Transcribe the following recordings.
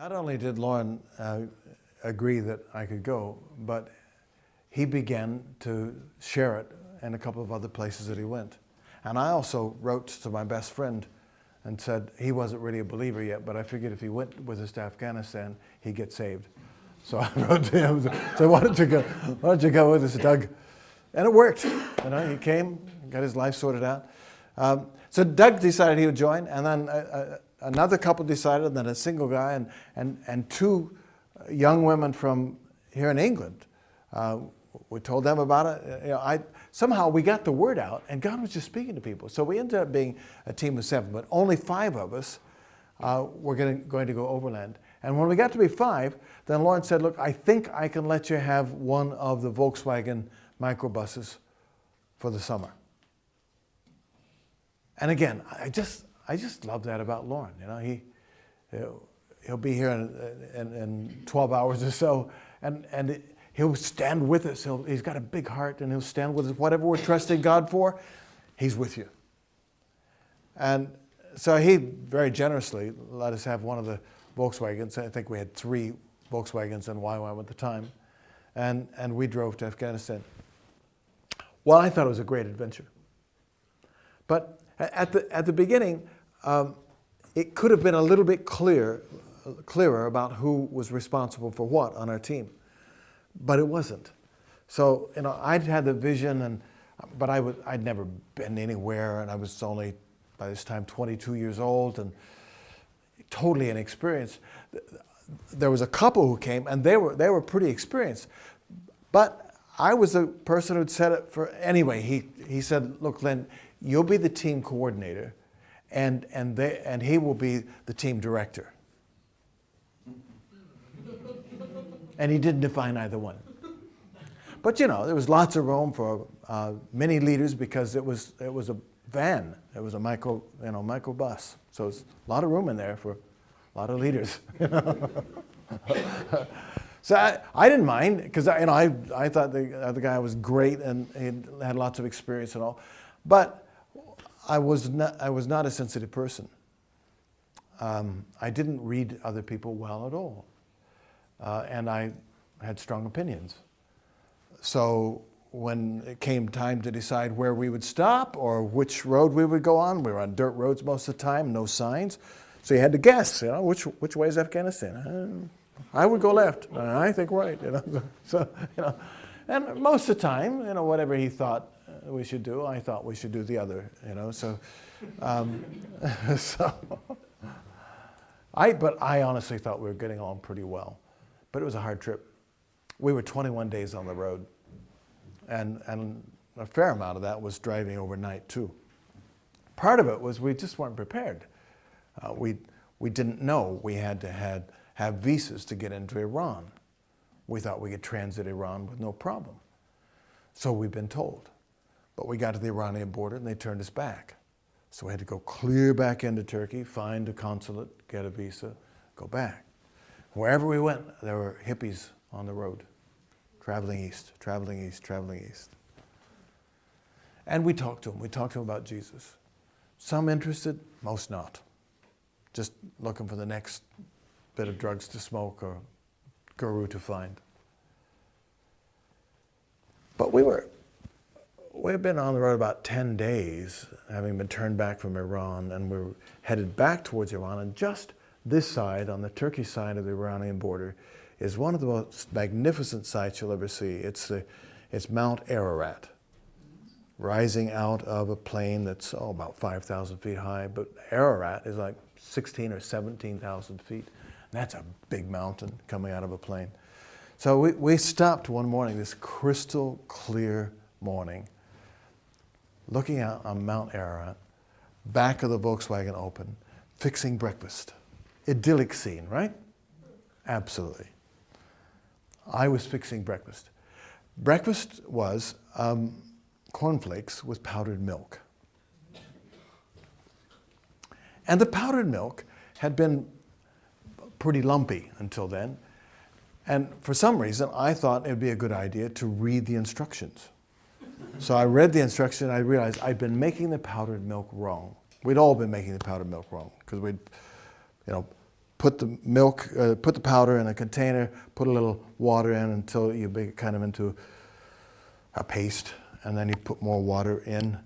Not only did Lauren agree that I could go, but he began to share it in a couple of other places that he went. And I also wrote to my best friend and said he wasn't really a believer yet, but I figured if he went with us to Afghanistan, he'd get saved. So I wrote to him, so why don't you go with us, Doug? And it worked. You know, he came, got his life sorted out. So Doug decided he would join, and then another couple decided, and then a single guy, and two young women from here in England. We told them about it. You know, somehow we got the word out, and God was just speaking to people. So we ended up being a team of 7, but only 5 of us were going to go overland. And when we got to be 5, then Lauren said, look, I think I can let you have one of the Volkswagen microbuses for the summer. And again, I just love that about Lauren. You know, he'll be here in 12 hours or so, and he'll stand with us. He's got a big heart, and he'll stand with us. Whatever we're trusting God for, he's with you. And so he very generously let us have one of the Volkswagens. I think we had 3 Volkswagens in YWAM at the time, and we drove to Afghanistan. Well, I thought it was a great adventure. But at the beginning, it could have been a little bit clearer about who was responsible for what on our team, but it wasn't. So, you know, I'd had the vision, but I'd never been anywhere, and I was only by this time 22 years old and totally inexperienced. There was a couple who came, and they were pretty experienced, but I was the person who'd set it for anyway. He said, look, Lynn, you'll be the team coordinator, and he will be the team director. And he didn't define either one. But you know, there was lots of room for many leaders because it was a van. It was a micro bus. So there's a lot of room in there for a lot of leaders. So I didn't mind because I thought the other guy was great and he had lots of experience and all, but I was not a sensitive person. I didn't read other people well at all, and I had strong opinions. So when it came time to decide where we would stop or which road we would go on, we were on dirt roads most of the time, no signs. So you had to guess, you know, which way is Afghanistan? I would go left, and I think right, you know. So, you know, and most of the time, you know, whatever he thought we should do, I thought we should do the other, you know. So, but I honestly thought we were getting along pretty well. But it was a hard trip. We were 21 days on the road, and a fair amount of that was driving overnight too. Part of it was we just weren't prepared. We didn't know we had to have visas to get into Iran. We thought we could transit Iran with no problem. So we've been told. But we got to the Iranian border and they turned us back. So we had to go clear back into Turkey, find a consulate, get a visa, go back. Wherever we went, there were hippies on the road, traveling east, traveling east, traveling east. And we talked to them. We talked to them about Jesus. Some interested, most not. Just looking for the next bit of drugs to smoke or guru to find. But we've been on the road about 10 days, having been turned back from Iran, and we're headed back towards Iran. And just this side, on the Turkish side of the Iranian border, is one of the most magnificent sights you'll ever see. It's Mount Ararat, rising out of a plain that's about 5,000 feet high, but Ararat is like 16 or 17,000 feet. That's a big mountain coming out of a plain. So we stopped one morning, this crystal clear morning, looking out on Mount Ararat, back of the Volkswagen open, fixing breakfast. Idyllic scene, right? Absolutely. I was fixing breakfast. Breakfast was cornflakes with powdered milk. And the powdered milk had been pretty lumpy until then. And for some reason, I thought it would be a good idea to read the instructions. So I read the instruction, and I realized I'd been making the powdered milk wrong. We'd all been making the powdered milk wrong because we'd, put the milk, put the powder in a container, put a little water in until you make it kind of into a paste, and then you put more water in,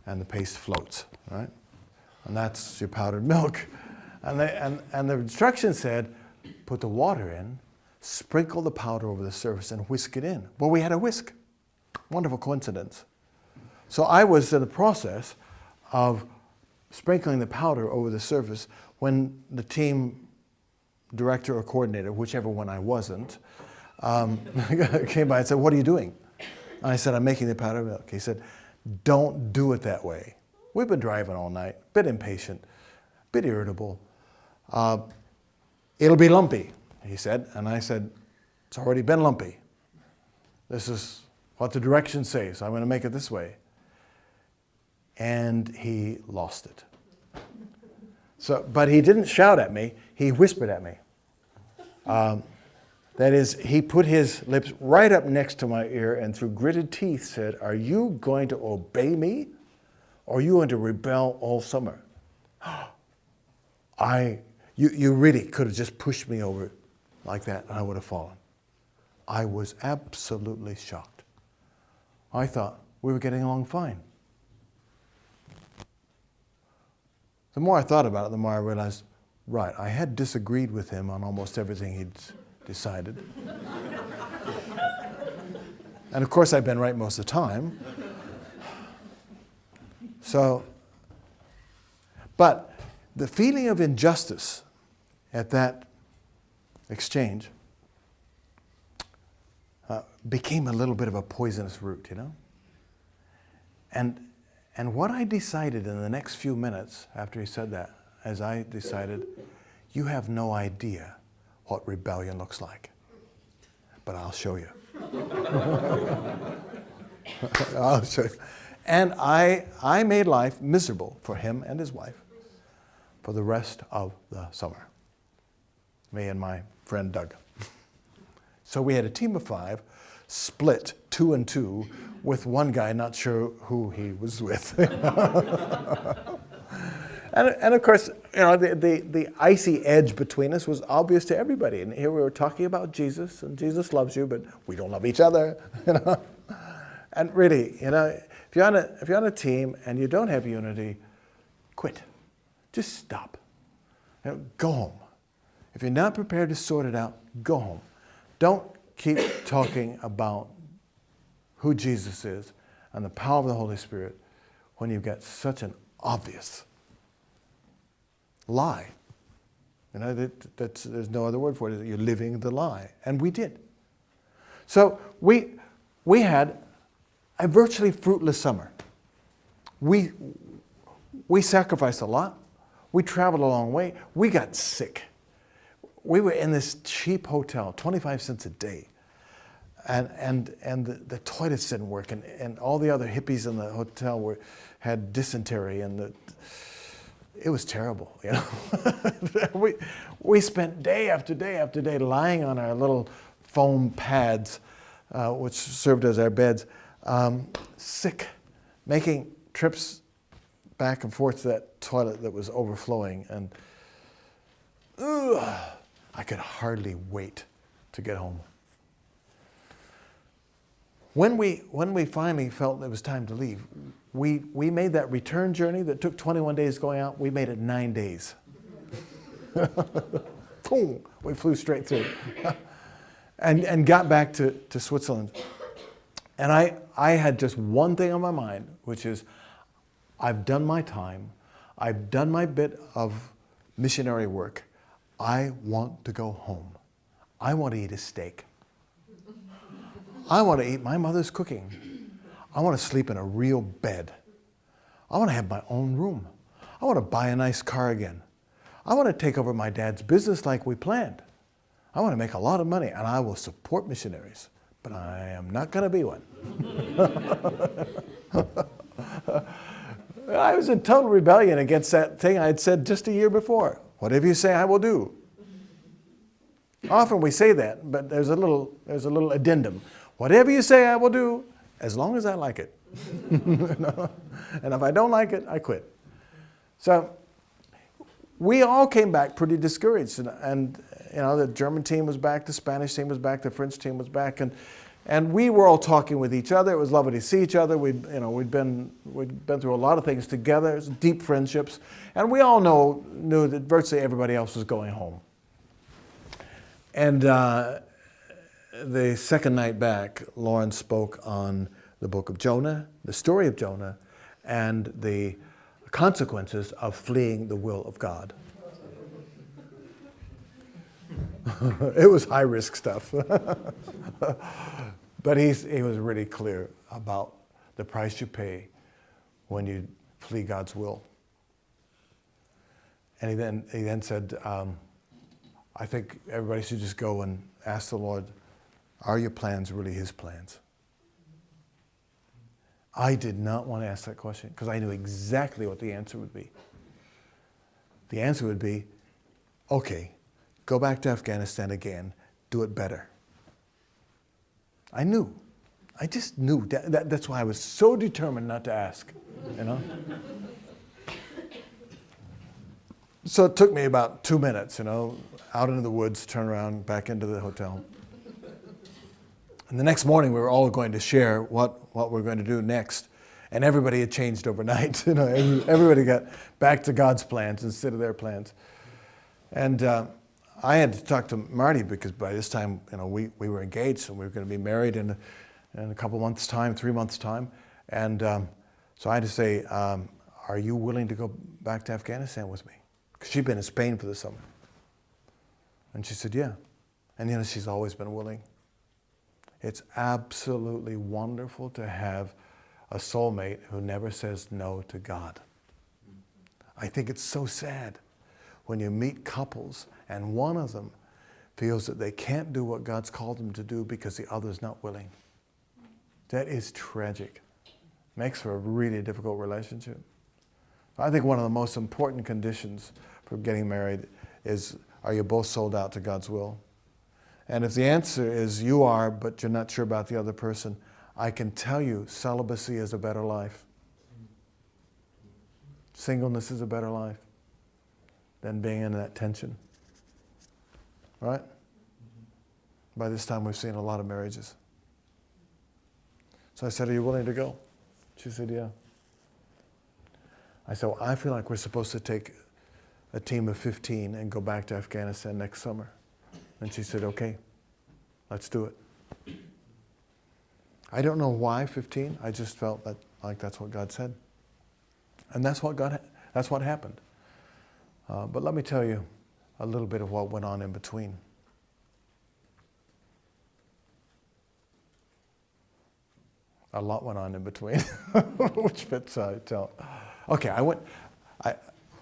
and the paste floats, right? And that's your powdered milk. And the instructions said, put the water in, sprinkle the powder over the surface, and whisk it in. Well, we had a whisk. Wonderful coincidence. So I was in the process of sprinkling the powder over the surface when the team director or coordinator, whichever one I wasn't, came by and said, what are you doing? And I said, I'm making the powdered milk. He said, don't do it that way. We've been driving all night, a bit impatient, a bit irritable. It'll be lumpy, he said. And I said, it's already been lumpy. This is what the directions say, so I'm going to make it this way. And he lost it. But he didn't shout at me, he whispered at me. That is, he put his lips right up next to my ear and through gritted teeth said, are you going to obey me or are you going to rebel all summer? You really could have just pushed me over like that and I would have fallen. I was absolutely shocked. I thought we were getting along fine. The more I thought about it, the more I realized, right, I had disagreed with him on almost everything he'd decided. And of course I've been right most of the time. But the feeling of injustice at that exchange became a little bit of a poisonous root, you know? And what I decided in the next few minutes after he said that, as I decided, you have no idea what rebellion looks like. But I'll show you. I'll show you. And I made life miserable for him and his wife for the rest of the summer. Me and my friend Doug. So we had a team of 5, split 2 and 2, with one guy not sure who he was with. And of course, you know, the icy edge between us was obvious to everybody. And here we were talking about Jesus, and Jesus loves you, but we don't love each other. You know? And really, you know, if you're on a team and you don't have unity, quit. Just stop. You know, go home. If you're not prepared to sort it out, go home. Don't keep talking about who Jesus is and the power of the Holy Spirit when you've got such an obvious lie. You know, there's no other word for it. You're living the lie. And we did. So we had a virtually fruitless summer. We sacrificed a lot. We traveled a long way. We got sick. We were in this cheap hotel, 25 cents a day. And the toilets didn't work, and all the other hippies in the hotel had dysentery, and it was terrible, you know. we spent day after day after day lying on our little foam pads, which served as our beds, sick, making trips back and forth to that toilet that was overflowing, and I could hardly wait to get home. When we finally felt it was time to leave, we made that return journey that took 21 days going out. We made it 9 days. Boom! We flew straight through, and got back to Switzerland. And I had just one thing on my mind, which is, I've done my time. I've done my bit of missionary work. I want to go home. I want to eat a steak. I want to eat my mother's cooking. I want to sleep in a real bed. I want to have my own room. I want to buy a nice car again. I want to take over my dad's business like we planned. I want to make a lot of money, and I will support missionaries, but I am not going to be one. I was in total rebellion against that thing I had said just a year before. Whatever you say, I will do. Often we say that, but there's a little addendum. Whatever you say, I will do, as long as I like it. And if I don't like it, I quit. So we all came back pretty discouraged. And you know, the German team was back, the Spanish team was back, the French team was back, and we were all talking with each other. It was lovely to see each other. We'd been through a lot of things together. It was deep friendships, and we all knew that virtually everybody else was going home. And the second night back, Lauren spoke on the book of Jonah, the story of Jonah, and the consequences of fleeing the will of God. It was high-risk stuff. But he was really clear about the price you pay when you flee God's will. And he then said, I think everybody should just go and ask the Lord, are your plans really his plans? I did not want to ask that question because I knew exactly what the answer would be. The answer would be, okay, go back to Afghanistan again, do it better. I knew. I just knew. That's why I was so determined not to ask, you know? So it took me about 2 minutes, you know, out into the woods, turn around, back into the hotel. And the next morning, we were all going to share what we're going to do next. And everybody had changed overnight. You know, everybody got back to God's plans instead of their plans. And I had to talk to Marty because by this time, you know, we were engaged and we were going to be married in a couple months' time, 3 months' time. And so I had to say, are you willing to go back to Afghanistan with me? Because she'd been in Spain for the summer. And she said, yeah. And, you know, she's always been willing. It's absolutely wonderful to have a soulmate who never says no to God. I think it's so sad when you meet couples and one of them feels that they can't do what God's called them to do because the other's not willing. That is tragic. Makes for a really difficult relationship. I think one of the most important conditions for getting married is, are you both sold out to God's will? And if the answer is you are, but you're not sure about the other person, I can tell you celibacy is a better life. Singleness is a better life than being in that tension. Right? By this time, we've seen a lot of marriages. So I said, are you willing to go? She said, yeah. I said, well, I feel like we're supposed to take a team of 15 and go back to Afghanistan next summer. And she said, okay, let's do it. I don't know why 15. I just felt like that's what God said. And that's what happened. But let me tell you a little bit of what went on in between. A lot went on in between, which bits I tell. Okay,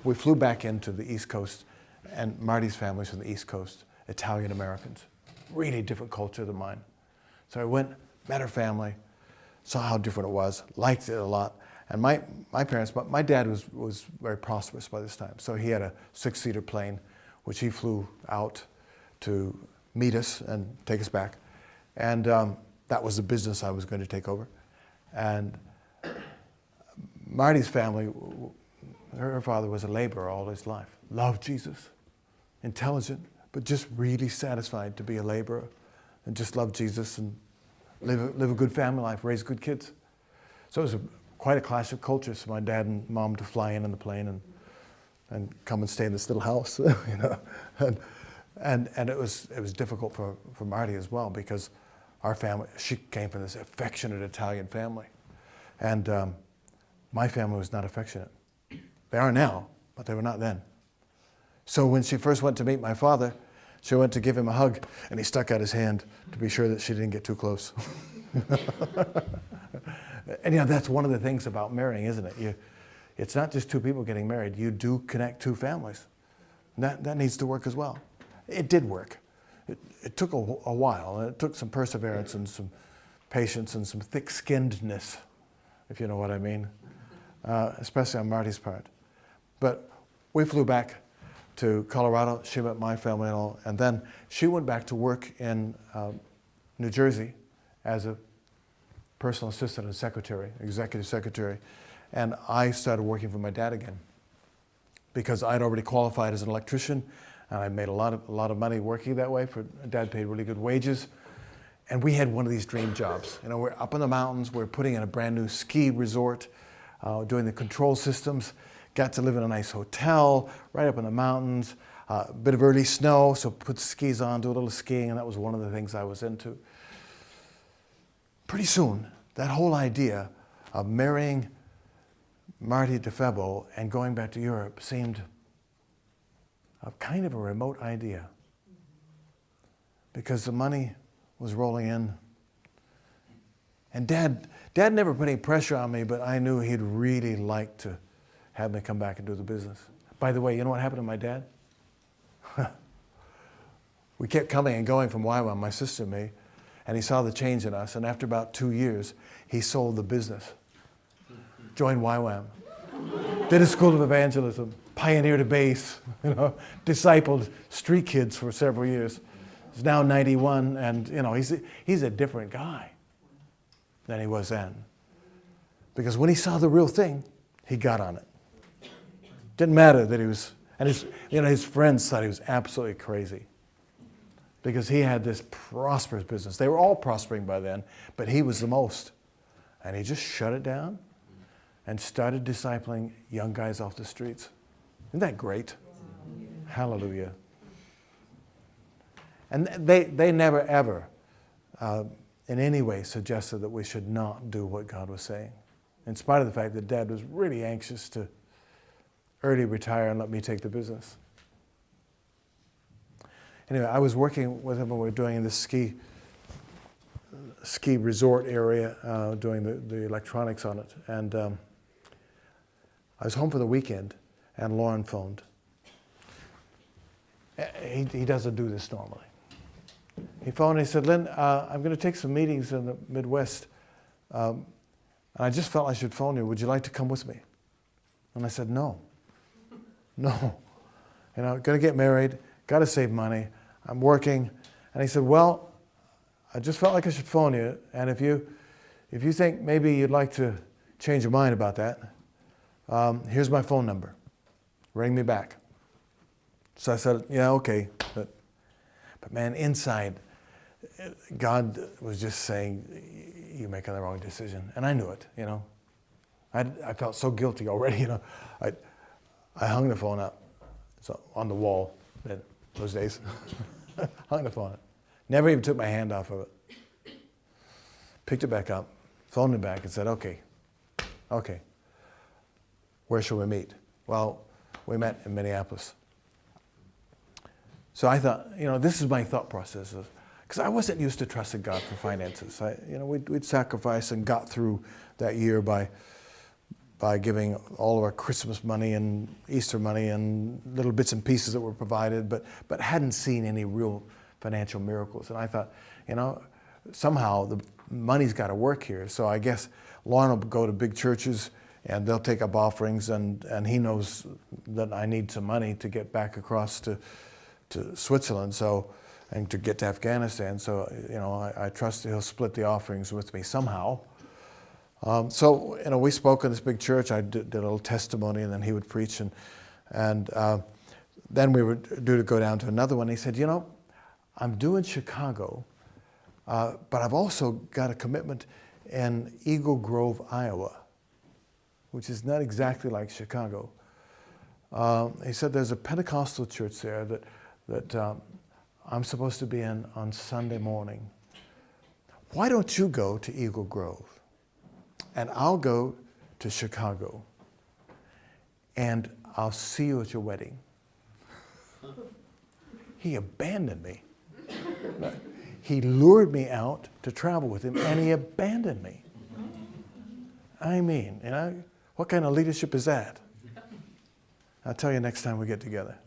we flew back into the East Coast, and Marty's family's from the East Coast, Italian Americans, really different culture than mine. So I went, met her family, saw how different it was, liked it a lot. And my parents, my dad was very prosperous by this time. So he had a 6-seater plane, which he flew out to meet us and take us back. And that was the business I was going to take over. And Marty's family, her father was a laborer all his life, loved Jesus, intelligent, but just really satisfied to be a laborer and just love Jesus and live a good family life, raise good kids. So it was quite a clash of cultures for my dad and mom to fly in the plane and come and stay in this little house, you know. And it was difficult for Marty as well because our family, she came from this affectionate Italian family. And my family was not affectionate. They are now, but they were not then. So when she first went to meet my father, she went to give him a hug, and he stuck out his hand to be sure that she didn't get too close. And you know, that's one of the things about marrying, isn't it? It's not just two people getting married. You do connect two families. That needs to work as well. It did work. It took a while, and it took some perseverance and some patience and some thick-skinnedness, if you know what I mean, especially on Marty's part. But we flew back to Colorado. She met my family and all, and then she went back to work in New Jersey as a personal assistant and secretary, executive secretary, and I started working for my dad again. because I'd already qualified as an electrician, and I made a lot of money working that way. Dad paid really good wages. And we had one of these dream jobs. You know, we're up in the mountains, we're putting in a brand new ski resort, doing the control systems, got to live in a nice hotel right up in the mountains, a bit of early snow, so put skis on, do a little skiing, and that was one of the things I was into. Pretty soon, that whole idea of marrying Marty DeFebo and going back to Europe seemed a kind of a remote idea, because the money was rolling in. And Dad never put any pressure on me, but I knew he'd really like to have me come back and do the business. By the way, you know what happened to my dad? We kept coming and going from YWAM, my sister and me, and he saw the change in us, and after about 2 years, he sold the business, joined YWAM, did a school of evangelism, pioneered a base, you know, discipled street kids for several years. He's now 91, and you know, he's a different guy than he was then. Because when he saw the real thing, he got on it. Didn't matter that he was, and his friends thought he was absolutely crazy, because he had this prosperous business. They were all prospering by then, but he was the most. And he just shut it down and started discipling young guys off the streets. Isn't that great? Hallelujah. And they never, ever, in any way, suggested that we should not do what God was saying, in spite of the fact that Dad was really anxious to early retire and let me take the business. Anyway, I was working with him when we were doing this ski resort area, doing the electronics on it. And I was home for the weekend, and Lauren phoned. He doesn't do this normally. He phoned and he said, Lynn, I'm going to take some meetings in the Midwest, and I just felt I should phone you. Would you like to come with me? And I said, no. You know, going to get married, got to save money, I'm working. And he said, well, I just felt like I should phone you, and if you think maybe you'd like to change your mind about that, here's my phone number. Ring me back. So I said, yeah, okay. But man, inside, God was just saying, you're making the wrong decision. And I knew it, you know. I felt so guilty already, you know. I hung the phone up on the wall those days. Hung the phone up. Never even took my hand off of it. Picked it back up, phoned him back and said, okay, where shall we meet? Well, we met in Minneapolis. So I thought, you know, this is my thought process, because I wasn't used to trusting God for finances. We'd sacrifice and got through that year by giving all of our Christmas money and Easter money and little bits and pieces that were provided, but hadn't seen any real financial miracles. And I thought, you know, somehow the money's got to work here. So I guess Lauren will go to big churches and they'll take up offerings, and he knows that I need some money to get back across to Switzerland, and to get to Afghanistan. So, you know, I trust he'll split the offerings with me somehow. So, you know, we spoke in this big church. I did a little testimony, and then he would preach, and then we were due to go down to another one. He said, you know, I'm due in Chicago, but I've also got a commitment in Eagle Grove, Iowa, which is not exactly like Chicago. He said there's a Pentecostal church there that I'm supposed to be in on Sunday morning. Why don't you go to Eagle Grove, and I'll go to Chicago, and I'll see you at your wedding. He abandoned me. He lured me out to travel with him, and he abandoned me. I mean, you know, what kind of leadership is that? I'll tell you next time we get together.